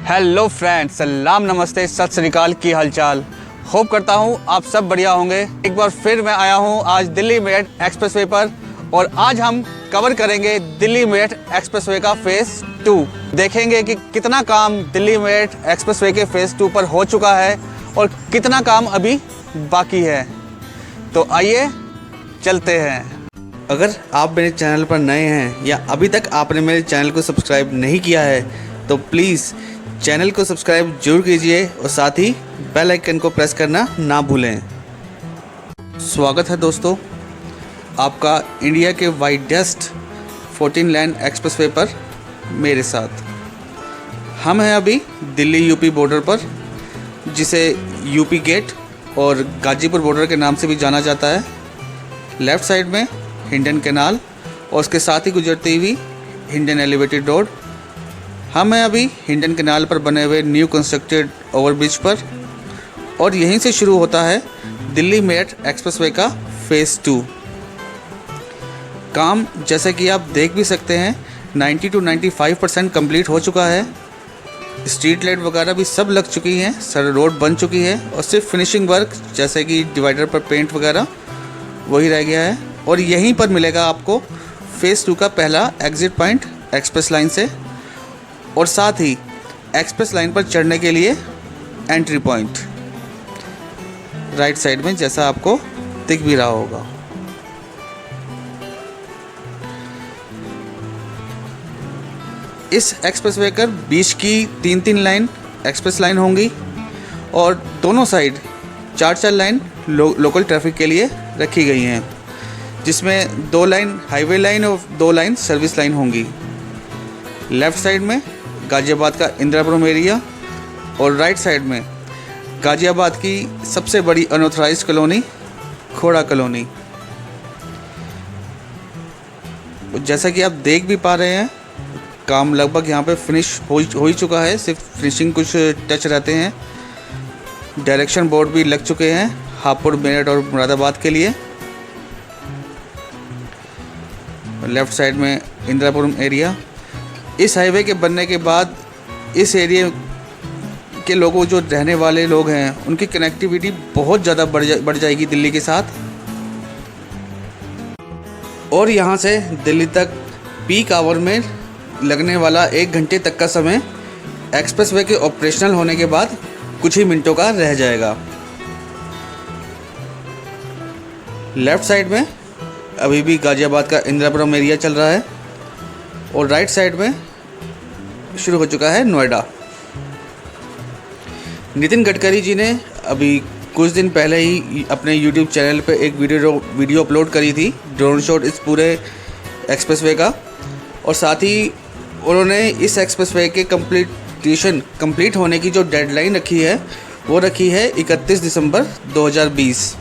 Hello friends, सलाम नमस्ते सत श्री अकाल की हालचाल। होप करता हूँ आप सब बढ़िया होंगे। एक बार फिर मैं आया हूँ आज दिल्ली मेरठ एक्सप्रेसवे पर और आज हम कवर करेंगे दिल्ली मेरठ एक्सप्रेसवे का फेज़ 2। देखेंगे कि कितना काम दिल्ली मेरठ एक्सप्रेसवे के फेज़ 2 पर हो चुका है और कितना काम अभी बाकी है। तो आइए चलते हैं। अगर आप मेरे चैनल पर नए हैं या अभी तक आपने मेरे चैनल को सब्सक्राइब नहीं किया है तो प्लीज़ चैनल को सब्सक्राइब जरूर कीजिए और साथ ही बेल आइकन को प्रेस करना ना भूलें। स्वागत है दोस्तों आपका इंडिया के वाइडेस्ट 14 लेन एक्सप्रेसवे पर मेरे साथ। हम हैं अभी दिल्ली यूपी बॉर्डर पर, जिसे यूपी गेट और गाजीपुर बॉर्डर के नाम से भी जाना जाता है। लेफ़्ट साइड में हिंडन कैनाल और उसके साथ ही गुजरती हुई हिंडन एलिवेटेड रोड। हम हैं अभी हिंडन कैनाल पर बने हुए न्यू कंस्ट्रक्टेड ओवरब्रिज पर और यहीं से शुरू होता है दिल्ली मेरठ एक्सप्रेसवे का फेज़ 2। काम जैसे कि आप देख भी सकते हैं 90 to 95% कंप्लीट हो चुका है। स्ट्रीट लाइट वगैरह भी सब लग चुकी हैं, सारी रोड बन चुकी है और सिर्फ फिनिशिंग वर्क जैसे कि डिवाइडर पर पेंट वगैरह वही रह गया है। और यहीं पर मिलेगा आपको फेज़ 2 का पहला एग्ज़िट पॉइंट एक्सप्रेस लाइन से और साथ ही एक्सप्रेस लाइन पर चढ़ने के लिए एंट्री पॉइंट राइट साइड में, जैसा आपको दिख भी रहा होगा। इस एक्सप्रेसवे कर बीच की 3-3 लाइन एक्सप्रेस लाइन होंगी और दोनों साइड 4-4 लाइन लोकल ट्रैफिक के लिए रखी गई हैं, जिसमें 2 लाइन हाईवे लाइन और 2 लाइन सर्विस लाइन होंगी। लेफ़्ट साइड में गाज़ियाबाद का इंदिरापुरम एरिया और राइट साइड में गाज़ियाबाद की सबसे बड़ी अनऑथराइज्ड कॉलोनी खोड़ा कॉलोनी। जैसा कि आप देख भी पा रहे हैं काम लगभग यहाँ पे फिनिश हो ही चुका है, सिर्फ फिनिशिंग कुछ टच रहते हैं। डायरेक्शन बोर्ड भी लग चुके हैं हापुड़, मेरठ और मुरादाबाद के लिए। लेफ़्ट साइड में इंदिरापुरम एरिया। इस हाईवे के बनने के बाद इस एरिया के लोगों, जो रहने वाले लोग हैं, उनकी कनेक्टिविटी बहुत ज़्यादा बढ़ जाएगी दिल्ली के साथ। और यहाँ से दिल्ली तक पीक आवर में लगने वाला 1 घंटे तक का समय एक्सप्रेसवे के ऑपरेशनल होने के बाद कुछ ही मिनटों का रह जाएगा। लेफ़्ट साइड में अभी भी गाज़ियाबाद का इंदिरापुरम एरिया चल रहा है और राइट साइड में शुरू हो चुका है नोएडा। नितिन गडकरी जी ने अभी कुछ दिन पहले ही अपने YouTube चैनल पे एक वीडियो अपलोड करी थी, ड्रोन शॉट इस पूरे एक्सप्रेसवे का। और साथ ही उन्होंने इस एक्सप्रेसवे के कंप्लीट होने की जो डेडलाइन रखी है वो रखी है 31 दिसंबर 2020।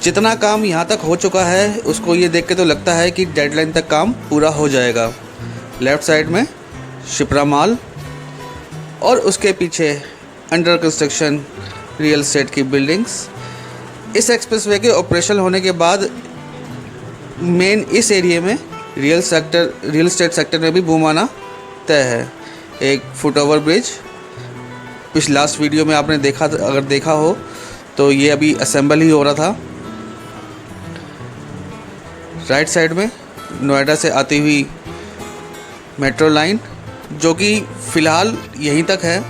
जितना काम यहाँ तक हो चुका है उसको ये देख के तो लगता है कि डेडलाइन तक काम पूरा हो जाएगा। लेफ़्ट साइड में शिप्रा मॉल और उसके पीछे अंडर कंस्ट्रक्शन रियल एस्टेट की बिल्डिंग्स। इस एक्सप्रेसवे के ऑपरेशनल होने के बाद मेन इस एरिया में रियल एस्टेट सेक्टर में भी बूम आना तय है। एक foot over bridge last video में आपने अगर देखा हो तो ये अभी असेंबल ही हो रहा था। राइट साइड में नोएडा से आती हुई मेट्रो लाइन, जो कि फ़िलहाल यहीं तक है,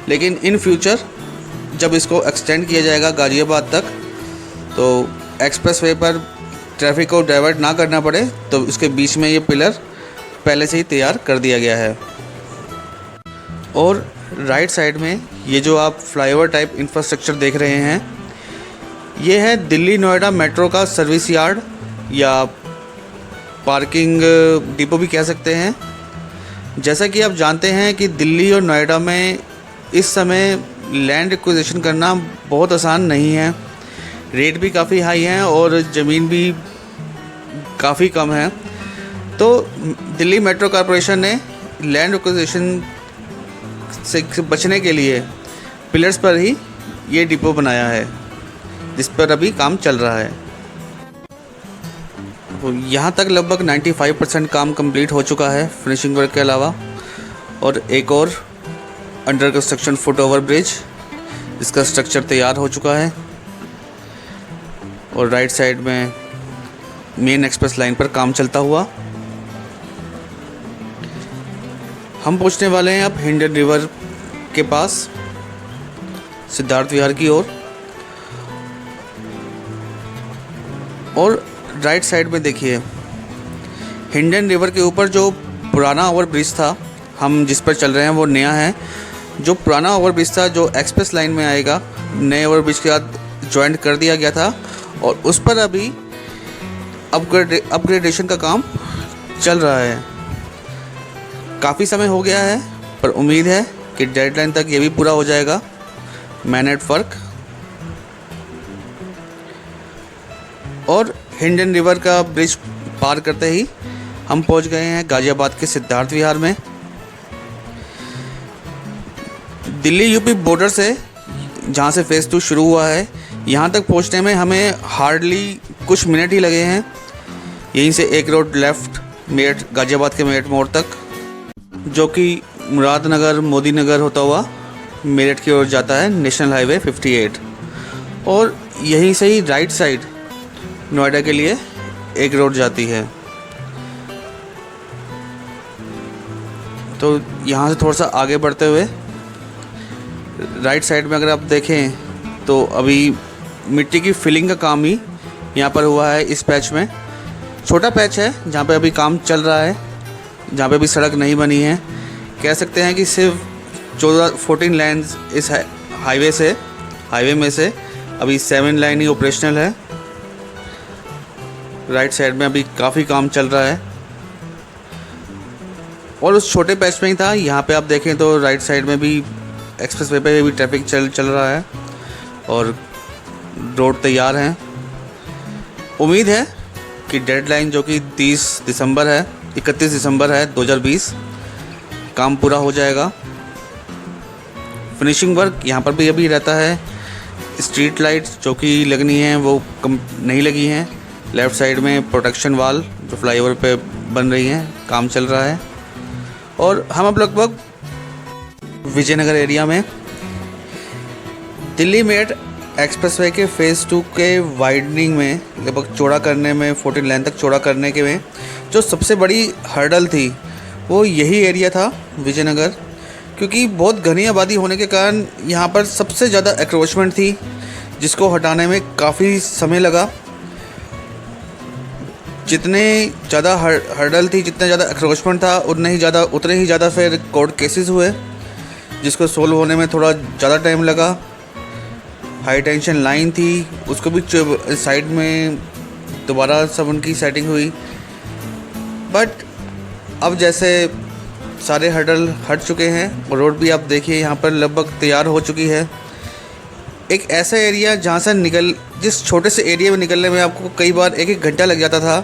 लेकिन इन फ्यूचर जब इसको एक्सटेंड किया जाएगा गाज़ियाबाद तक तो एक्सप्रेसवे पर ट्रैफिक को डाइवर्ट ना करना पड़े, तो उसके बीच में ये पिलर पहले से ही तैयार कर दिया गया है। और राइट साइड में ये जो आप फ्लाईओवर टाइप इंफ्रास्ट्रक्चर देख रहे हैं, ये है दिल्ली नोएडा मेट्रो का सर्विस यार्ड या पार्किंग डिपो भी कह सकते हैं। जैसा कि आप जानते हैं कि दिल्ली और नोएडा में इस समय लैंड एक्विजिशन करना बहुत आसान नहीं है। रेट भी काफ़ी हाई हैं और ज़मीन भी काफ़ी कम है। तो दिल्ली मेट्रो कॉरपोरेशन ने लैंड एक्विजिशन से बचने के लिए पिलर्स पर ही ये डिपो बनाया है, जिस पर अभी काम चल रहा है। तो यहाँ तक लगभग 95% काम कंप्लीट हो चुका है फिनिशिंग वर्क के अलावा। और एक और under construction foot over bridge, इसका स्ट्रक्चर तैयार हो चुका है। और राइट साइड में मेन एक्सप्रेस लाइन पर काम चलता हुआ हम पहुंचने वाले हैं अब हिंडन रिवर के पास, सिद्धार्थ विहार की ओर। और राइट साइड में देखिए हिंडन रिवर के ऊपर जो पुराना ओवर ब्रिज था हम जिस पर चल रहे हैं वो नया है। जो पुराना ओवर ब्रिज था जो एक्सप्रेस लाइन में आएगा, नए ओवर ब्रिज के साथ जॉइंट कर दिया गया था और उस पर अभी अपग्रेडेशन का काम चल रहा है। काफ़ी समय हो गया है पर उम्मीद है कि डेडलाइन तक ये भी पूरा हो जाएगा। Man at work. और हिंडन रिवर का ब्रिज पार करते ही हम पहुंच गए हैं गाज़ियाबाद के सिद्धार्थ विहार में। दिल्ली यूपी बॉर्डर से जहां से फेज़ 2 शुरू हुआ है, यहां तक पहुंचने में हमें हार्डली कुछ मिनट ही लगे हैं। यहीं से एक रोड लेफ़्ट मेरठ, गाज़ियाबाद के मेरठ मोड़ तक, जो कि मुरादनगर मोदी नगर होता हुआ मेरठ की ओर जाता है, नेशनल हाईवे 58। और यहीं से ही राइट साइड नोएडा के लिए एक रोड जाती है। तो यहाँ से थोड़ा सा आगे बढ़ते हुए राइट साइड में अगर आप देखें तो अभी मिट्टी की फिलिंग का काम ही यहाँ पर हुआ है। इस पैच में छोटा पैच है जहाँ पे अभी काम चल रहा है, जहाँ पे अभी सड़क नहीं बनी है। कह सकते हैं कि सिर्फ 14 लाइन्स इस हाईवे में से अभी 7 लाइन ही ऑपरेशनल है। राइट साइड में अभी काफ़ी काम चल रहा है और उस छोटे पैच में ही था। यहाँ पे आप देखें तो राइट साइड में भी एक्सप्रेस वे पे भी ट्रैफिक चल रहा है और रोड तैयार हैं। उम्मीद है कि डेडलाइन जो कि 31 दिसंबर है 2020, काम पूरा हो जाएगा। फिनिशिंग वर्क यहाँ पर भी अभी रहता है। स्ट्रीट लाइट्स जो कि लगनी हैं वो नहीं लगी हैं। लेफ़्ट साइड में प्रोटेक्शन वाल जो फ्लाईओवर पे बन रही हैं, काम चल रहा है। और हम अब लगभग विजयनगर एरिया में दिल्ली मेरठ एक्सप्रेसवे के फ़ेज़ 2 के वाइडनिंग में लगभग चौड़ा करने में 14 लाइन तक चौड़ा करने के में जो सबसे बड़ी हर्डल थी वो यही एरिया था, विजयनगर। क्योंकि बहुत घनी आबादी होने के कारण यहाँ पर सबसे ज़्यादा एक्रोचमेंट थी, जिसको हटाने में काफ़ी समय लगा। जितने ज़्यादा हर्डल थी, जितना ज़्यादा एक्रोचमेंट था, उतने ही ज़्यादा फिर कोर्ट केसेस हुए, जिसको सोल्व होने में थोड़ा ज़्यादा टाइम लगा। हाई टेंशन लाइन थी, उसको भी साइड में दोबारा सब उनकी सेटिंग हुई। बट अब जैसे सारे हर्डल हट चुके हैं और रोड भी आप देखिए यहाँ पर लगभग तैयार हो चुकी है। एक ऐसा एरिया जहाँ से जिस छोटे से एरिया में निकलने में आपको कई बार 1-1 घंटा लग जाता था,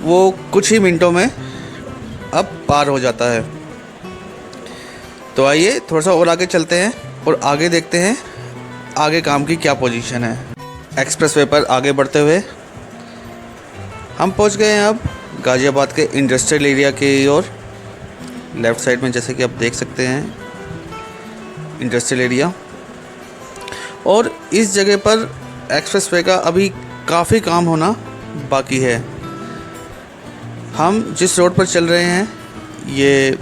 वो कुछ ही मिनटों में अब पार हो जाता है। तो आइए थोड़ा सा और आगे चलते हैं और आगे देखते हैं आगे काम की क्या पोजीशन है। एक्सप्रेसवे पर आगे बढ़ते हुए हम पहुंच गए हैं अब गाज़ियाबाद के इंडस्ट्रियल एरिया की ओर। लेफ़्ट साइड में जैसे कि आप देख सकते हैं इंडस्ट्रियल एरिया। और इस जगह पर एक्सप्रेसवे का अभी काफ़ी काम होना बाकी है। हम जिस रोड पर चल रहे हैं ये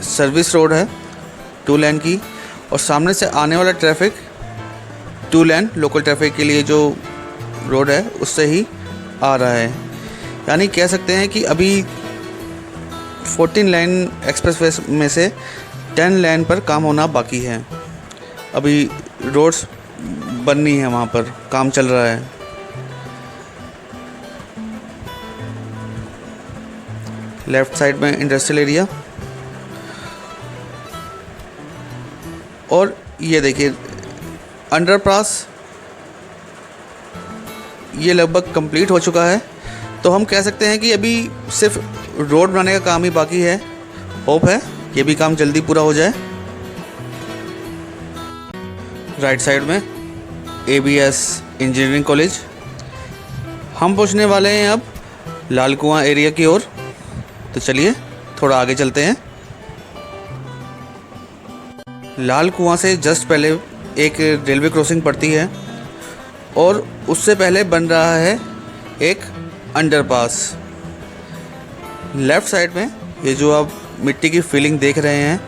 सर्विस रोड है 2 लेन की, और सामने से आने वाला ट्रैफिक 2 लेन लोकल ट्रैफिक के लिए जो रोड है उससे ही आ रहा है। यानी कह सकते हैं कि अभी 14 लाइन एक्सप्रेसवे में से 10 लाइन पर काम होना बाकी है। अभी रोड्स बननी है, वहाँ पर काम चल रहा है। लेफ़्ट साइड में इंडस्ट्रियल एरिया और ये देखिए अंडरपास ये लगभग कंप्लीट हो चुका है। तो हम कह सकते हैं कि अभी सिर्फ रोड बनाने का काम ही बाकी है। होप है ये भी काम जल्दी पूरा हो जाए। राइट साइड में ABS इंजीनियरिंग कॉलेज। हम पहुंचने वाले हैं अब लाल कुआं एरिया की ओर। तो चलिए थोड़ा आगे चलते हैं। लाल कुआं से जस्ट पहले एक रेलवे क्रॉसिंग पड़ती है और उससे पहले बन रहा है एक अंडरपास। लेफ़्ट साइड में ये जो आप मिट्टी की फिलिंग देख रहे हैं,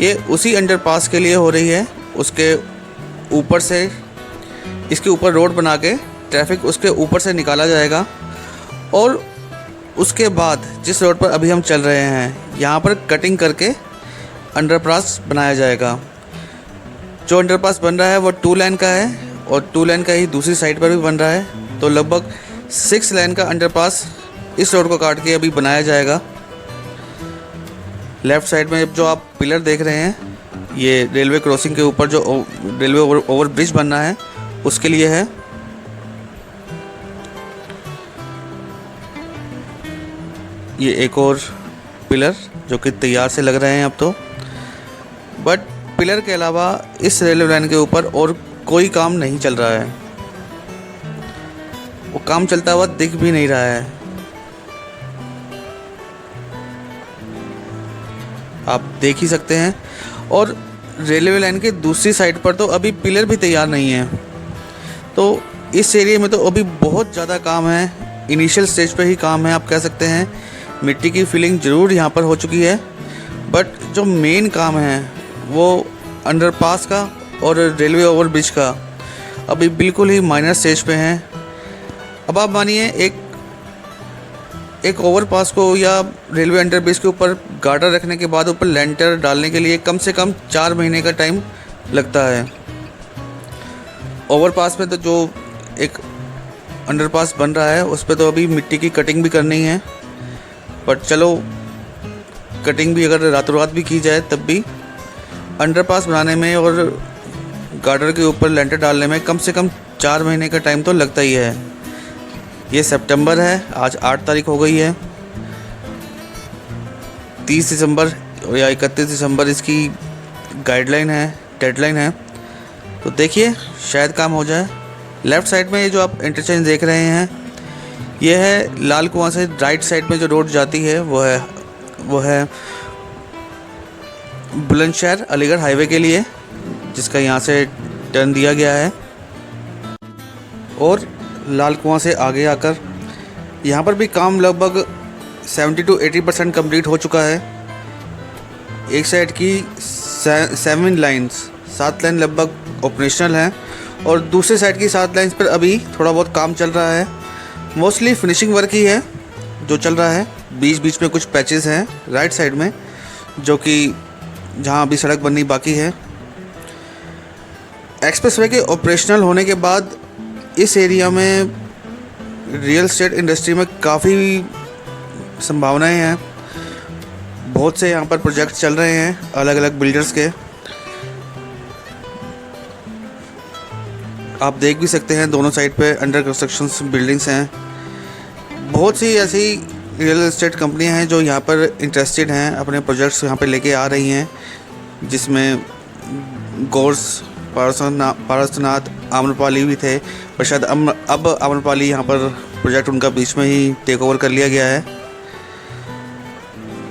ये उसी अंडरपास के लिए हो रही है। उसके ऊपर से, इसके ऊपर रोड बना के ट्रैफिक उसके ऊपर से निकाला जाएगा और उसके बाद जिस रोड पर अभी हम चल रहे हैं यहाँ पर कटिंग करके अंडरपास बनाया जाएगा। जो अंडरपास बन रहा है वो 2 लेन का है और 2 लेन का ही दूसरी साइड पर भी बन रहा है, तो लगभग 6 लेन का अंडरपास इस रोड को काट के अभी बनाया जाएगा। लेफ़्ट साइड में जो आप पिलर देख रहे हैं, ये रेलवे क्रॉसिंग के ऊपर जो रेलवे ओवर ब्रिज बनना है उसके लिए है। ये एक और पिलर जो कि तैयार से लग रहे हैं अब तो, बट पिलर के अलावा इस रेलवे लाइन के ऊपर और कोई काम नहीं चल रहा है। वो काम चलता हुआ दिख भी नहीं रहा है। आप देख ही सकते हैं। और रेलवे लाइन के दूसरी साइड पर तो अभी पिलर भी तैयार नहीं है, तो इस एरिया में तो अभी बहुत ज़्यादा काम है। इनिशियल स्टेज पे ही काम है, आप कह सकते हैं। मिट्टी की फिलिंग ज़रूर यहाँ पर हो चुकी है, बट जो मेन काम है वो अंडरपास का और रेलवे ओवर ब्रिज का अभी बिल्कुल ही माइनर स्टेज पे हैं। अब आप मानिए एक ओवरपास को या रेलवे अंडरब्रिज के ऊपर गार्डर रखने के बाद ऊपर लेंटर डालने के लिए कम से कम 4 महीने का टाइम लगता है। ओवरपास में तो जो एक अंडरपास बन रहा है उस पर तो अभी मिट्टी की कटिंग भी करनी है, बट चलो कटिंग भी अगर रातों रात भी की जाए तब भी अंडरपास बनाने में और गार्डर के ऊपर लेंटर डालने में कम से कम 4 महीने का टाइम तो लगता ही है। ये सितंबर है, आज 8 तारीख हो गई है। 30 दिसंबर या 31 दिसंबर इसकी गाइडलाइन है, डेडलाइन है, तो देखिए शायद काम हो जाए। लेफ़्ट साइड में ये जो आप इंटरचेंज देख रहे हैं, ये है लाल कुआं से राइट साइड में जो रोड जाती है वो है बुलंदशहर अलीगढ़ हाईवे के लिए, जिसका यहाँ से टर्न दिया गया है। और लाल कुआं से आगे आकर यहाँ पर भी काम लगभग 70 to 80% कम्प्लीट हो चुका है। एक साइड की 7 लाइन्स, 7 लाइन लगभग ऑपरेशनल हैं और दूसरे साइड की 7 लाइन्स पर अभी थोड़ा बहुत काम चल रहा है। मोस्टली फिनिशिंग वर्क ही है जो चल रहा है। बीच बीच में कुछ पैचेस हैं राइट साइड में, जो कि जहाँ अभी सड़क बननी बाकी है। एक्सप्रेसवे के ऑपरेशनल होने के बाद इस एरिया में रियल एस्टेट इंडस्ट्री में काफ़ी संभावनाएं हैं। बहुत से यहाँ पर प्रोजेक्ट चल रहे हैं अलग अलग बिल्डर्स के। आप देख भी सकते हैं दोनों साइड पे अंडर कंस्ट्रक्शन बिल्डिंग्स हैं। बहुत सी ऐसी रियल एस्टेट कंपनियां हैं जो यहाँ पर इंटरेस्टेड हैं, अपने प्रोजेक्ट्स यहाँ पे लेके आ रही हैं, जिसमें गोर्स, पारसनाथ, आम्रपाली भी थे, पर शायद अब आम्रपाली यहाँ पर प्रोजेक्ट उनका बीच में ही टेक ओवर कर लिया गया है।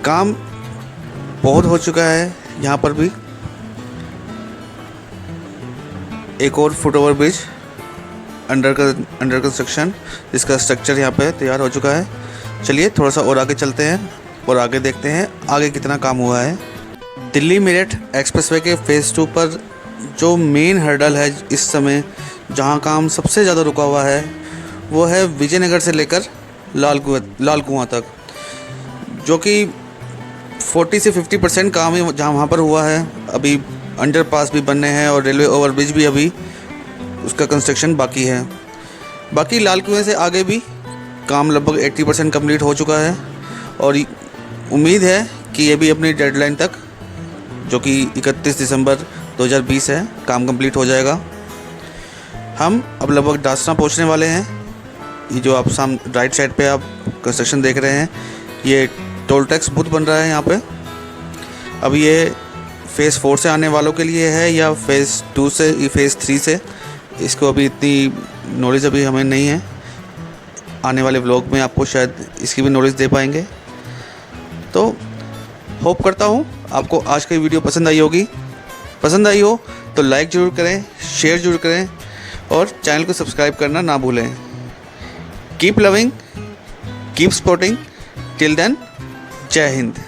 काम बहुत हो चुका है यहाँ पर भी। एक और foot over bridge under construction, जिसका स्ट्रक्चर यहाँ पे तैयार हो चुका है। चलिए थोड़ा सा और आगे चलते हैं और आगे देखते हैं आगे कितना काम हुआ है। दिल्ली मेरठ एक्सप्रेसवे के फ़ेज़ 2 पर जो मेन हर्डल है इस समय, जहाँ काम सबसे ज़्यादा रुका हुआ है, वो है विजयनगर से लेकर लाल कुआं तक, जो कि 40 से 50% काम ही जहाँ वहाँ पर हुआ है। अभी अंडरपास भी बनने हैं और रेलवे ओवरब्रिज भी अभी उसका कंस्ट्रक्शन बाकी है। बाकी लाल कुएं से आगे भी काम लगभग 80% कंप्लीट हो चुका है और उम्मीद है कि ये भी अपनी डेडलाइन तक, जो कि 31 दिसंबर 2020 है, काम कंप्लीट हो जाएगा। हम अब लगभग डासना पहुंचने वाले हैं। ये जो आप राइट साइड पे आप कंस्ट्रक्शन देख रहे हैं, ये टोल टैक्स बूथ बन रहा है यहाँ पे। अब ये फ़ेज़ 4 से आने वालों के लिए है या फ़ेज़ 2 से, फ़ेज़ 3 से, इसको अभी इतनी नॉलेज अभी हमें नहीं है। आने वाले व्लॉग में आपको शायद इसकी भी नॉलेज दे पाएंगे। तो होप करता हूँ आपको आज की वीडियो पसंद आई होगी। पसंद आई हो तो लाइक ज़रूर करें, शेयर ज़रूर करें और चैनल को सब्सक्राइब करना ना भूलें। Keep loving, keep supporting, till then, जय हिंद।